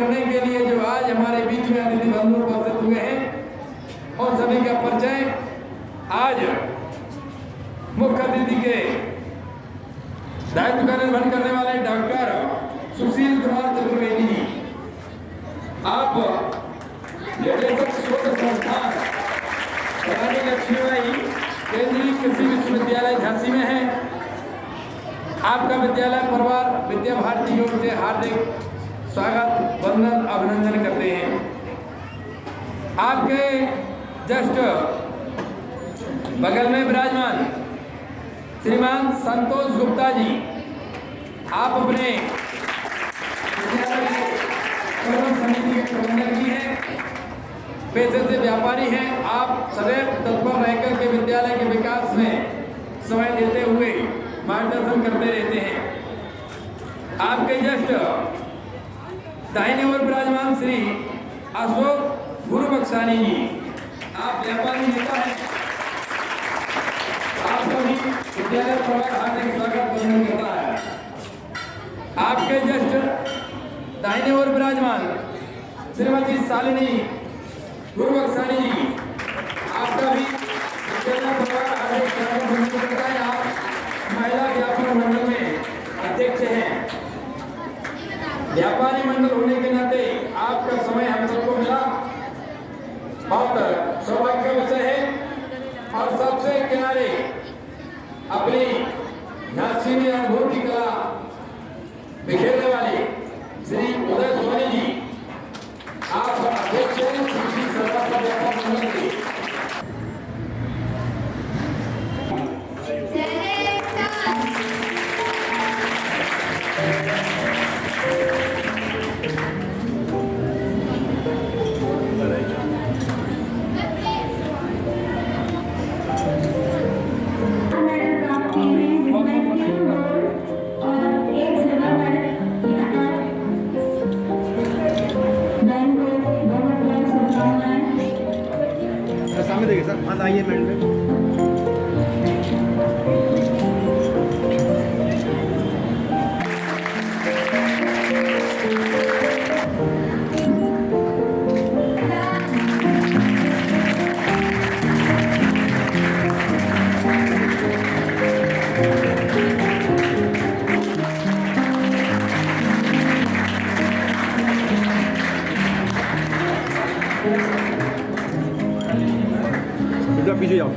करने के लिए जो आज हमारे बीच में अतिथि बंधु उपस्थित हुए हैं और सभी का परिचय आज मुख्य अतिथि के दायित्व का निर्वहन करने वाले डॉक्टर सुशील कुमार चतुर्वेदी जी, आप शोध संस्थान रानी लक्ष्मीबाई केंद्रीय कृषि विश्वविद्यालय झांसी में है। आपका विद्यालय परिवार विद्या भारती की ओर से हार्दिक स्वागत वंदन अभिनंदन करते हैं। आपके जस्ट बगल में विराजमान श्रीमान संतोष गुप्ता जी, आप अपने विद्यालय के समिति के प्रबंधक भी हैं, पेशे से व्यापारी हैं। आप सदैव तत्पर रहकर के विद्यालय के विकास में समय देते हुए मार्गदर्शन करते रहते हैं। आपके जस्ट दाहिने ओर विराजमान श्री अशोक गुरु बक्सानी जी, आप व्यापारी नेता हैं। आपका भी विद्यालय परिवार हार्दिक स्वागत वंदन करता है। आपके जस्ट दाहिने ओर विराजमान श्रीमती शालिनी गुरु बक्सानी जी, आपका भी विद्यालय परिवार हार्दिक स्वागत वंदन करता है। आप महिला व्यापार मंडल में अध्यक्ष हैं। व्यापारी मंडल होने के नाते आपका समय हम सबको मिला, बहुत सौभाग्य का विषय है। और सबसे किनारे अपनी झांसी में अनुभव की कला बिखेरने वाले श्री उदय सोनी जी, आप अध्यक्ष हैं कृषि सरकार व्यापार मंडल के। सामने देखिए सर, हाथ आइए मैडम में। पीछे जाओ,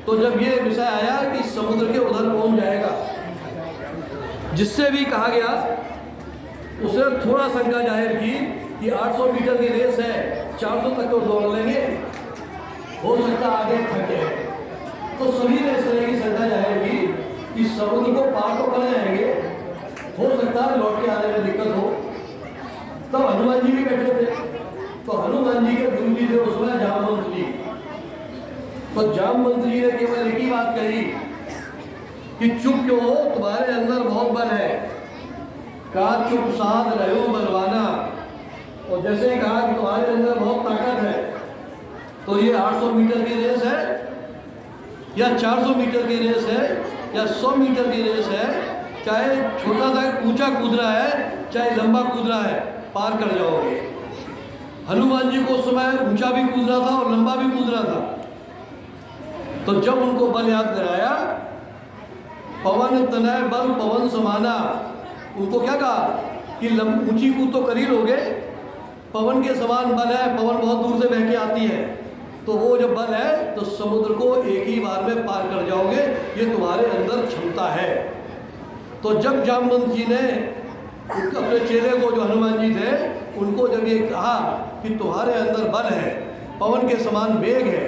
तो जब ये विषय आया कि समुद्र के उधर कौन जाएगा, जिससे भी कहा गया उसने थोड़ा शंका जाहिर की कि 800 मीटर की रेस है, 400 तक तो दौड़ लेंगे, हो सकता आगे थके। तो सभी ने इस तरह की शंका जाहिर की कि समुद्र को पार तो कर जाएंगे, हो सकता है लौट के आने में दिक्कत हो। तब हनुमान जी भी बैठे थे, तो हनुमान जी के गुरु जी थे उसमें जामवंत जी। तो जामवंत जी ने केवल एक ही बात कही कि चुप क्यों हो, तुम्हारे अंदर बहुत बल है। कहा चुप साध रहो बलवाना। और जैसे ही कहा कि तुम्हारे अंदर बहुत ताकत है, तो ये 800 मीटर की रेस है या 400 मीटर की रेस है या 100 मीटर की रेस है, चाहे छोटा सा ऊंचा कूदना है चाहे लंबा कूदना है, पार कर जाओगे। हनुमान जी को उस समय ऊंचा भी कूदना था और लंबा भी कूदना था। तो जब उनको बल याद कराया, पवन तनय बल पवन समाना, उनको क्या कहा कि ऊंची कूद तो कर ही लोगे, पवन के समान बल है, पवन बहुत दूर से बह के आती है, तो वो जब बल है तो समुद्र को एक ही बार में पार कर जाओगे, ये तुम्हारे अंदर क्षमता है। तो जब जामवंत जी ने अपने चेले को, जो हनुमान जी थे, उनको जब ये कहा कि तुम्हारे अंदर बल है, पवन के समान वेग है,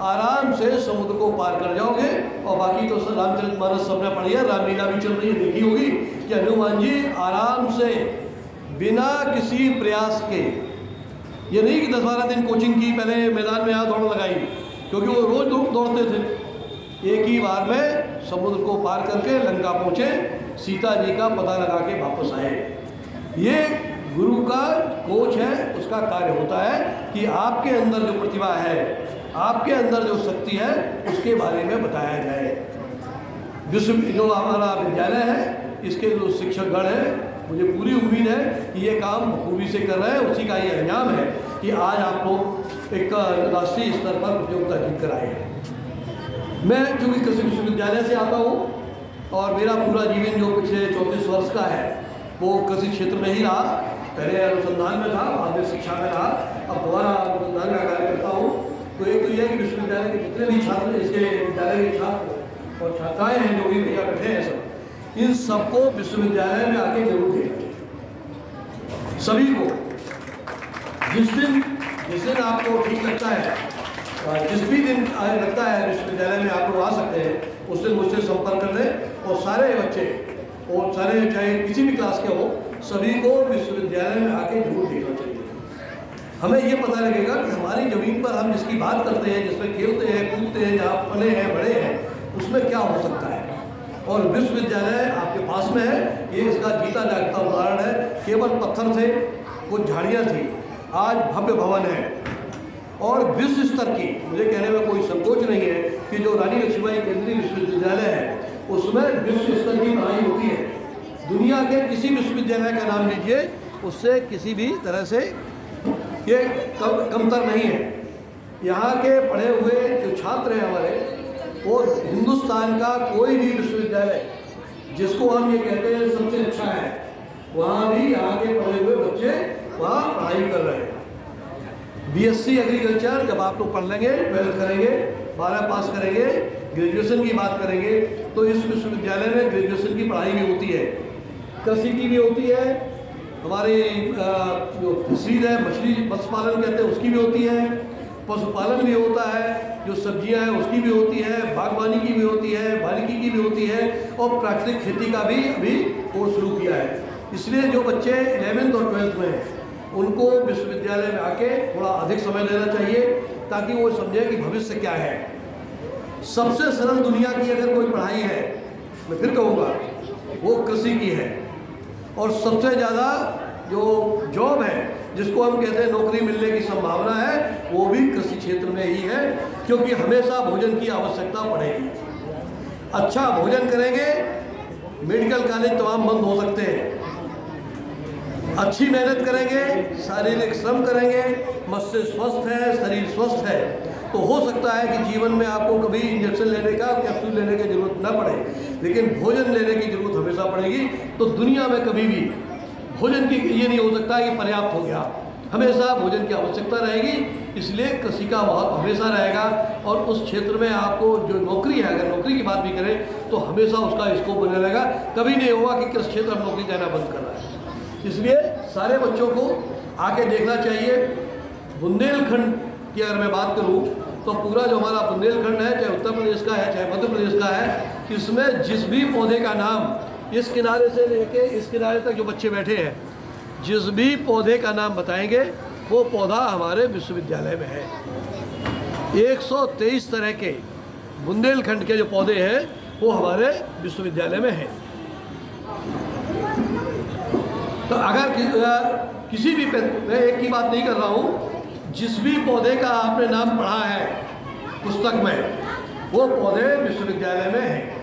आराम से समुद्र को पार कर जाओगे। और बाकी तो रामचरितमानस सबने पढ़ी है, रामलीला भी चल रही है, देखी होगी कि हनुमान जी आराम से बिना किसी प्रयास के, ये नहीं कि 10-12 दिन कोचिंग की, पहले मैदान में यहाँ दौड़ लगाई, क्योंकि वो रोज दौड़ते थे, एक ही बार में समुद्र को पार करके लंका पहुँचे, सीता जी का पता लगा के वापस आए। ये गुरु का कोच है, उसका कार्य होता है कि आपके अंदर जो प्रतिभा है, आपके अंदर जो शक्ति है, उसके बारे में बताया जाए। विश्व जो हमारा विद्यालय है, इसके जो शिक्षकगण हैं, मुझे पूरी उम्मीद है कि ये काम खूबी से कर रहे हैं। उसी का ये अंजाम है कि आज आप लोग एक राष्ट्रीय स्तर पर प्रतियोगिता जीत कर आए हैं। मैं चूँकि कृषि विश्वविद्यालय से आता हूँ और मेरा पूरा जीवन जो पिछले 34 वर्ष का है वो कृषि क्षेत्र में ही रहा। पहले अनुसंधान में था, बाद में शिक्षा में रहा, अब दोबारा अनुसंधान का कार्य करता हूँ। तो एक तो यह कि विश्वविद्यालय के जितने भी छात्र, इसके विद्यालय के छात्र और छात्राएँ हैं जो भी भैया बैठे हैं, सब इन सबको विश्वविद्यालय में आके जरूर देखें। सभी को जिस दिन आपको ठीक लगता है, जिस भी दिन लगता है विश्वविद्यालय में आप लोग आ सकते हैं, उस दिन मुझसे संपर्क कर लें। और सारे बच्चे, और सारे चाहे किसी भी क्लास के हो, सभी को विश्वविद्यालय में आके जरूर देखना चाहिए। हमें ये पता लगेगा कि हमारी ज़मीन पर हम जिसकी बात करते हैं, जिसमें खेलते हैं, कूदते हैं, जहाँ पले हैं, बड़े हैं, उसमें क्या हो सकता है। और विश्वविद्यालय आपके पास में है, ये इसका जीता जागता उदाहरण है। केवल पत्थर थे, कुछ झाड़ियाँ थी, आज भव्य भवन है। और विश्व स्तर की, मुझे कहने में कोई संकोच नहीं है कि जो रानी लक्ष्मीबाई केंद्रीय विश्वविद्यालय है, उसमें विश्व स्तर की पढ़ाई होती है। दुनिया के किसी विश्वविद्यालय का नाम लीजिए, उससे किसी भी तरह से ये कमतर नहीं है। यहाँ के पढ़े हुए जो छात्र हैं हमारे, वो हिंदुस्तान का कोई भी विश्वविद्यालय जिसको हम ये कहते हैं सबसे अच्छा है, वहाँ भी यहाँ के पढ़े हुए बच्चे वहाँ पढ़ाई कर रहे हैं। बीएससी एग्रीकल्चर जब आप लोग पढ़ लेंगे, 12 करेंगे, 12 पास करेंगे, ग्रेजुएशन की बात करेंगे, तो इस विश्वविद्यालय में ग्रेजुएशन की पढ़ाई भी होती है, कृषि की भी होती है, हमारे जो तस्वीर है मछली मत्स्य पालन कहते हैं उसकी भी होती है, पशुपालन भी होता है, जो सब्जियां हैं उसकी भी होती है, बागवानी की भी होती है, वानिकी की भी होती है, और प्राकृतिक खेती का भी अभी कोर्स शुरू किया है। इसलिए जो बच्चे 11th और 12th में हैं, उनको विश्वविद्यालय में आके थोड़ा अधिक समय देना चाहिए, ताकि वो समझे कि भविष्य क्या है। सबसे सरल दुनिया की अगर कोई पढ़ाई है, मैं फिर कहूँगा, वो कृषि की है। और सबसे ज़्यादा जो जॉब है, जिसको हम कहते हैं नौकरी मिलने की संभावना है, वो भी कृषि क्षेत्र में ही है, क्योंकि हमेशा भोजन की आवश्यकता पड़ेगी। अच्छा भोजन करेंगे, मेडिकल कॉलेज तमाम बंद हो सकते हैं। अच्छी मेहनत करेंगे, शारीरिक श्रम करेंगे, मस्तिष्क स्वस्थ है, शरीर स्वस्थ है, तो हो सकता है कि जीवन में आपको कभी इंजेक्शन लेने का, कैप्सूल लेने की जरूरत ना पड़े, लेकिन भोजन लेने की जरूरत हमेशा पड़ेगी। तो दुनिया में कभी भी भोजन की ये नहीं हो सकता कि पर्याप्त हो गया, हमेशा भोजन की आवश्यकता रहेगी। इसलिए कृषि का महत्व हमेशा रहेगा, और उस क्षेत्र में आपको जो नौकरी है, अगर नौकरी की बात भी करें तो हमेशा उसका स्कोप बने रहेगा। कभी नहीं होगा कि कृषि क्षेत्र में नौकरी देना बंद कर रहा है। इसलिए सारे बच्चों को आके देखना चाहिए। बुंदेलखंड की अगर मैं बात करूं तो पूरा जो हमारा बुंदेलखंड है, चाहे उत्तर प्रदेश का है, चाहे मध्य प्रदेश का है, इसमें जिस भी पौधे का नाम इस किनारे से लेके इस किनारे तक जो बच्चे बैठे हैं, जिस भी पौधे का नाम बताएंगे वो पौधा हमारे विश्वविद्यालय में है। 123 तरह के बुंदेलखंड के जो पौधे हैं वो हमारे विश्वविद्यालय में हैं। तो अगर किसी भी, मैं एक की बात नहीं कर रहा हूँ, जिस भी पौधे का आपने नाम पढ़ा है पुस्तक में, वो पौधे विश्वविद्यालय में हैं।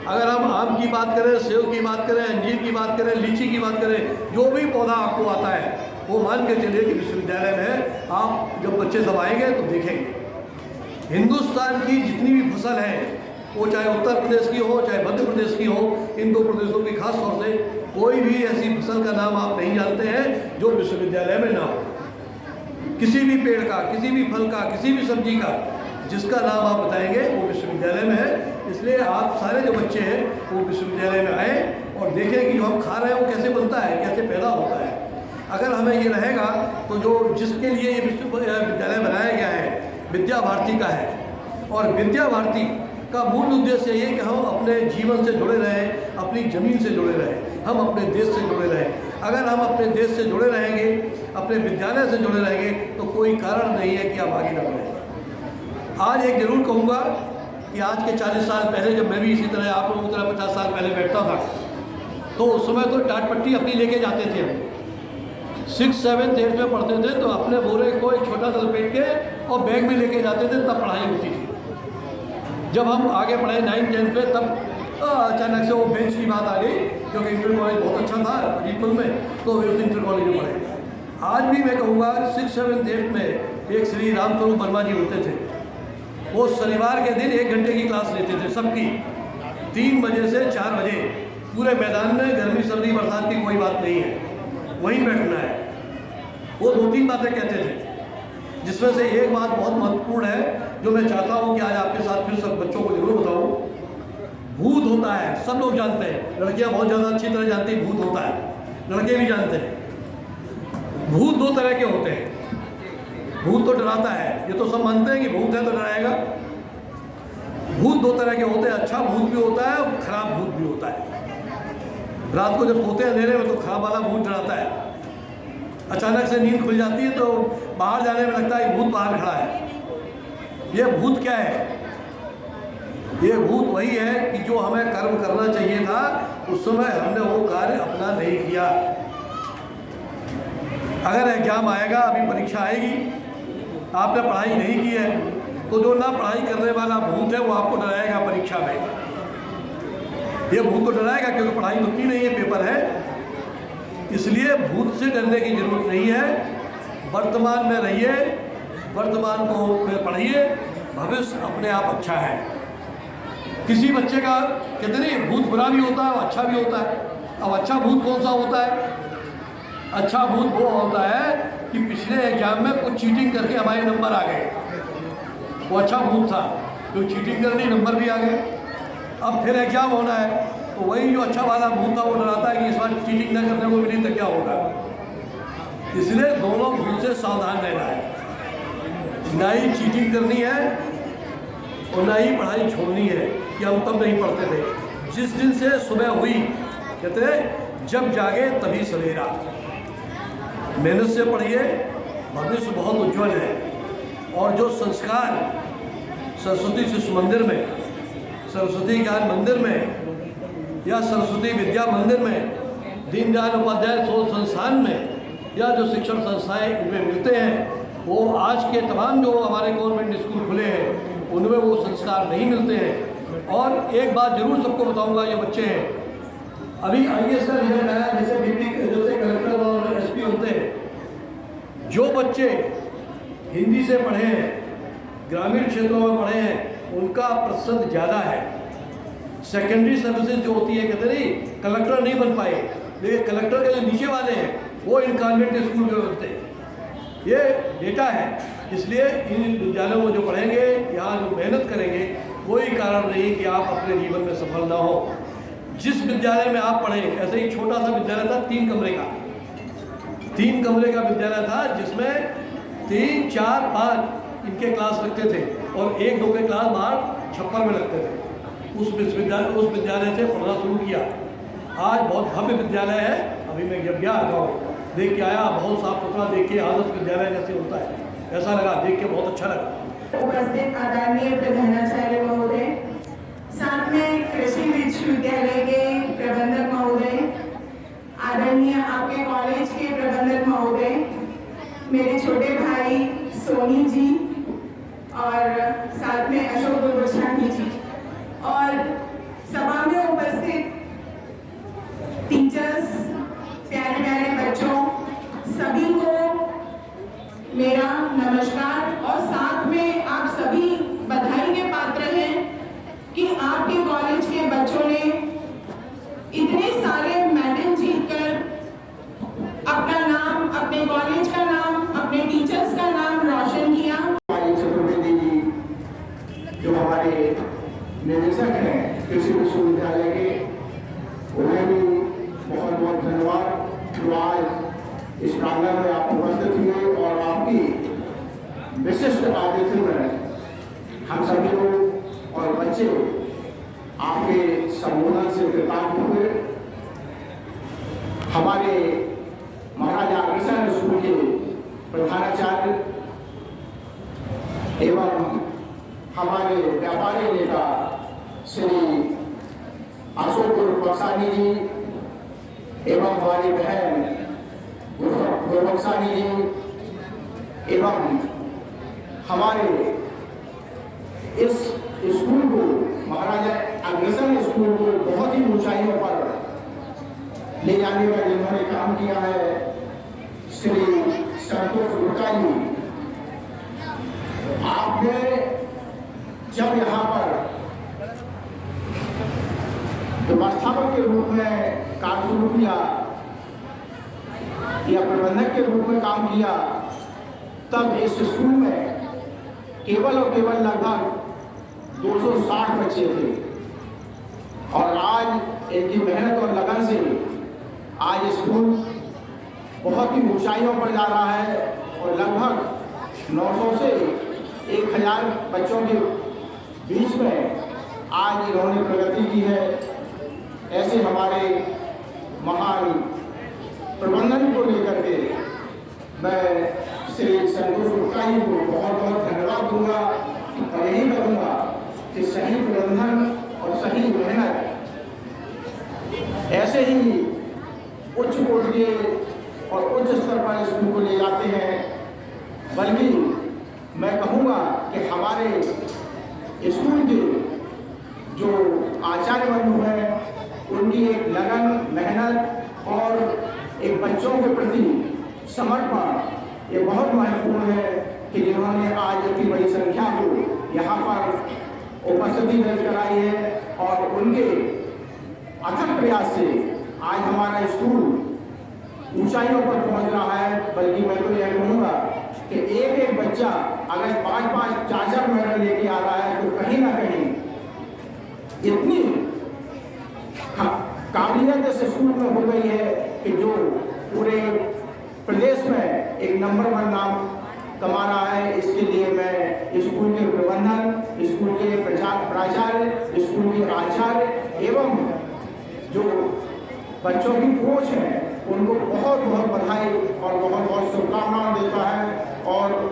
अगर हम आम की बात करें, सेब की बात करें, अंजीर की बात करें, लीची की बात करें, जो भी पौधा आपको आता है वो मान के चलिए कि विश्वविद्यालय में है। आप जब बच्चे सब आएंगे तो देखेंगे हिंदुस्तान की जितनी भी फसल है, वो चाहे उत्तर प्रदेश की हो, चाहे मध्य प्रदेश की हो, इन दो प्रदेशों की खास तौर से कोई भी ऐसी फसल का नाम आप नहीं जानते हैं जो विश्वविद्यालय में ना हो। किसी भी पेड़ का, किसी भी फल का, किसी भी सब्जी का जिसका नाम आप बताएंगे वो विश्वविद्यालय में है। इसलिए आप सारे जो बच्चे हैं वो विश्वविद्यालय में आए और देखें कि जो हम खा रहे हैं वो कैसे बनता है, कैसे पैदा होता है। अगर हमें ये रहेगा तो जो जिसके लिए ये विश्वविद्यालय बनाया गया है विद्या भारती का है, और विद्या भारती का मूल उद्देश्य ये कि हम अपने जीवन से जुड़े रहें, अपनी ज़मीन से जुड़े रहें, हम अपने देश से जुड़े रहें। अगर हम अपने देश से जुड़े रहेंगे, अपने विद्यालय से जुड़े रहेंगे तो कोई कारण नहीं है कि आप आगे न बढ़ें। आज एक जरूर कहूँगा कि आज के 40 साल पहले जब मैं भी इसी तरह आप लोगों की तरह 50 साल पहले बैठता था तो उस समय तो टाट पट्टी अपनी लेके जाते थे। हम 6, 7, 8 में पढ़ते थे तो अपने बोरे को एक छोटा सा लपेट के और बैग में लेके जाते थे, तब पढ़ाई होती थी। जब हम आगे पढ़े 9, 10 पे तब अचानक से वो बेंच की बात आ गई, क्योंकि इंटर कॉलेज बहुत अच्छा था अजीतपुर में, तो उस इंटर कॉलेज में पढ़े। आज भी मैं कहूँगा 6, 7, 8 में एक श्री राम स्वरूप वर्मा जी होते थे। वो शनिवार के दिन 1 घंटे की क्लास लेते थे सबकी, 3 बजे से 4 बजे पूरे मैदान में। गर्मी सर्दी बरसात की कोई बात नहीं है, वहीं बैठना है। वो 2-3 बातें कहते थे, जिसमें से एक बात बहुत महत्वपूर्ण है जो मैं चाहता हूँ कि आज आपके साथ फिर सब बच्चों को जरूर बताऊँ। भूत होता है, सब लोग जानते हैं, लड़कियाँ बहुत ज़्यादा अच्छी तरह जानती हैं भूत होता है, लड़के भी जानते हैं। भूत 2 तरह के होते हैं। भूत तो डराता है, ये तो सब मानते हैं कि भूत है तो डराएगा। भूत 2 तरह के होते हैं, अच्छा भूत भी होता है और खराब भूत भी होता है। रात को जब सोते हैं अंधेरे में तो खराब वाला भूत डराता है। अचानक से नींद खुल जाती है तो बाहर जाने में लगता है भूत बाहर खड़ा है। ये भूत क्या है? ये भूत वही है कि जो हमें कर्म करना चाहिए था उस समय हमने वो कार्य अपना नहीं किया। अगर एग्जाम आएगा, अभी परीक्षा आएगी, आपने पढ़ाई नहीं की है तो जो ना पढ़ाई करने वाला भूत है वो आपको डराएगा परीक्षा में। ये भूत तो डराएगा क्योंकि पढ़ाई तो की नहीं है, पेपर है। इसलिए भूत से डरने की जरूरत नहीं है। वर्तमान में रहिए, वर्तमान को पढ़िए, भविष्य अपने आप अच्छा है। किसी बच्चे का कहते नहीं भूत बुरा भी होता है और अच्छा भी होता है। अब अच्छा भूत कौन सा होता है? अच्छा भूत वो होता है कि पिछले एग्जाम में कुछ चीटिंग करके हमारे नंबर आ गए, वो अच्छा भूत था। तो चीटिंग करनी, नंबर भी आ गए। अब फिर एग्जाम होना है तो वही जो अच्छा वाला भूत था वो डराता है कि इस बार चीटिंग ना करने को मिली तो क्या होगा। इसलिए दोनों भूत से सावधान रहना है। ना ही चीटिंग करनी है और ना ही पढ़ाई छोड़नी है कि हम तब नहीं पढ़ते थे। जिस दिन से सुबह हुई, कहते हैं जब जागे तभी सवेरा। मेहनत से पढ़िए, भविष्य बहुत उज्जवल है। और जो संस्कार सरस्वती शिशु मंदिर में, सरस्वती ज्ञान मंदिर में या सरस्वती विद्या मंदिर में, दीनदयाल उपाध्याय शोध संस्थान में या जो शिक्षण संस्थाएं इनमें मिलते हैं, वो आज के तमाम जो हमारे गवर्नमेंट स्कूल खुले हैं उनमें वो संस्कार नहीं मिलते हैं। और एक बात जरूर सबको बताऊंगा, ये बच्चे हैं अभी IAS का रिजल्ट आया, जैसे जैसे कलेक्टर और SP होते हैं, जो बच्चे हिंदी से पढ़े हैं, ग्रामीण क्षेत्रों में पढ़े हैं, उनका प्रतिशत ज़्यादा है। सेकेंडरी सर्विसेज जो होती है, कहते नहीं कलेक्टर नहीं बन पाए, लेकिन कलेक्टर के जो नीचे वाले हैं वो इन कॉन्वेंट स्कूल में बनते हैं। ये डेटा है। इसलिए इन विद्यालयों में जो पढ़ेंगे, यहाँ जो मेहनत करेंगे, कोई कारण नहीं कि आप अपने जीवन में सफल ना हो। जिस विद्यालय में आप पढ़े, ऐसे ही छोटा सा विद्यालय था, 3 कमरे का, 3 कमरे का विद्यालय था, जिसमें 3, 4, 5 इनके क्लास लगते थे और 1-2 के क्लास बाहर छप्पर में लगते थे। उस विद्यालय से पढ़ना शुरू किया। आज बहुत भव्य विद्यालय है। अभी मैं जब गया गाँव देख के आया, बहुत साफ सुथरा देख के, आदर्श विद्यालय जैसे होता है ऐसा लगा, देख के बहुत अच्छा लगा। उपस्थित आदरणीय प्रधानाचार्य महोदय, साथ में कृषि विश्वविद्यालय के प्रबंधक महोदय, आदरणीय आपके कॉलेज के प्रबंधक महोदय, मेरे छोटे भाई सोनी जी और साथ में अशोक गुरबख्शानी जी, और सभा में उपस्थित टीचर्स, प्यारे प्यारे बच्चों, सभी को मेरा नमस्कार। और साथ में आप सभी बधाई के पात्र हैं कि आपके कॉलेज के बच्चों ने इतने सारे मेडल जीते। उन्हें भी बहुत बहुत धन्यवाद जो आज इस प्रांगण में आप उपस्थित हुए और आपकी विशिष्ट आतिथ्य में हम सभी लोग और बच्चे आपके संबोधन से कृतज्ञ हुए। हमारे महाराजा अग्रसेन स्कूल के प्रधानाचार्य एवं हमारे व्यापारी नेता श्री अशोक बक्सानी जी एवं हमारी बहन बक्सानी जी एवं हमारे इस स्कूल को महाराजा अग्रसेन स्कूल को बहुत ही ऊंचाइयों पर ले जाने का जिन्होंने काम किया है श्री संतोष गुप्ता जी। आपने जब यहाँ पर व्यवस्थापक के रूप में काम शुरू किया या प्रबंधक के रूप में काम किया, तब इस स्कूल में केवल और केवल लगभग 260 बच्चे थे और आज इनकी मेहनत और लगन से आज स्कूल बहुत ही ऊंचाइयों पर जा रहा है और लगभग 900 से 1000 बच्चों के बीच में आज इन्होंने प्रगति की है। ऐसे हमारे महान प्रबंधन को लेकर के मैं श्री संतोष गुप्ता जी को बहुत बहुत धन्यवाद दूंगा और यही करूँगा कि सही प्रबंधन और सही मेहनत ऐसे ही उच्च कोटि के और उच्च स्तर पर स्कूल को ले जाते हैं। बल्कि मैं कहूँगा कि हमारे स्कूल के जो आचार्य बंधु हैं उनकी एक लगन, मेहनत और एक बच्चों के प्रति समर्पण ये बहुत महत्वपूर्ण है कि जिन्होंने आज इतनी बड़ी संख्या को यहाँ पर उपस्थिति दर्ज कराई है और उनके अथक प्रयास से आज हमारा स्कूल ऊंचाइयों पर पहुंच रहा है। बल्कि मैं तो यह कहूँगा कि एक एक बच्चा अगर 5-5, 4-4 मेडल लेके आ रहा है तो कहीं ना कहीं इतनी काबिलियत इस स्कूल में हो गई है कि जो पूरे प्रदेश में एक नंबर 1 नाम कमा रहा है। इसके लिए मैं स्कूल के प्रबंधन, स्कूल के प्राचार्य, स्कूल के आचार्य एवं जो बच्चों की कोच है उनको बहुत बहुत बधाई और बहुत बहुत शुभकामनाएं देता है। और